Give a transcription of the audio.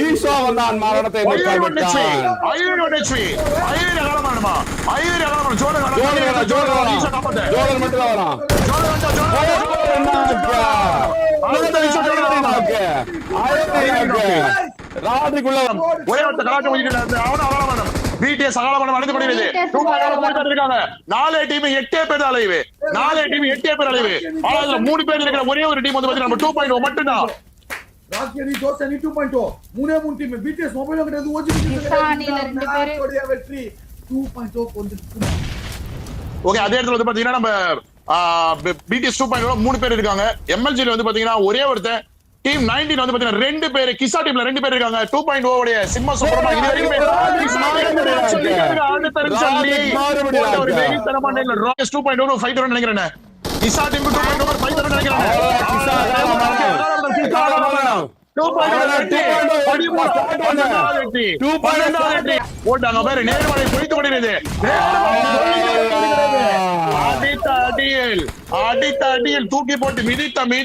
ஈஸ்வா வந்தான் மரணத்தை பிடிஎஸ் அகாலமனம் அடைந்து கொண்டிருக்கிறது. 4 டீம் 8 பேர் அலைவு. 4 டீம் 8 பேர் அலைவு. ஆனா 3 பேர் இருக்கிற ஒரே ஒரு டீம் வந்து பாத்தீங்கன்னா 2.0 மட்டும் தான். ராஜ்கிரி தோசனி 2.0 மூணே மூணு டீம் பிடிஎஸ் மொபைல் கிட்ட ஓஜிபிக்கு ரெண்டு பேர் வெற்றி 2.0 வந்துச்சு. ஓகே, அதே இடத்துல வந்து பாத்தீங்கன்னா நம்ம பிடிஎஸ் 2.0 3 பேர் இருக்காங்க. எம்எல்ஜில வந்து பாத்தீங்கன்னா ஒரே ஒருத்தன் டீம் 19 வந்து பாத்தீங்கன்னா 2 பேர், கிசா டீம்ல 2 பேர் இருக்காங்க. 2.0 உடைய சிம்ம சுப்ரமா இது வரைக்கும் ஒரு வெறித்தனமான ராயஸ் 2.0 ஃபைட் வரணும் நினைக்கிறேன். கிசா டீம் 2.0 ஃபைட் வரணும் நினைக்கிறேன். போட்டாங்க பேரு நேர்மறை பொய்த்து கொண்டிருக்கிறது. அடித்த அடியில் தூக்கி போட்டு மிதித்த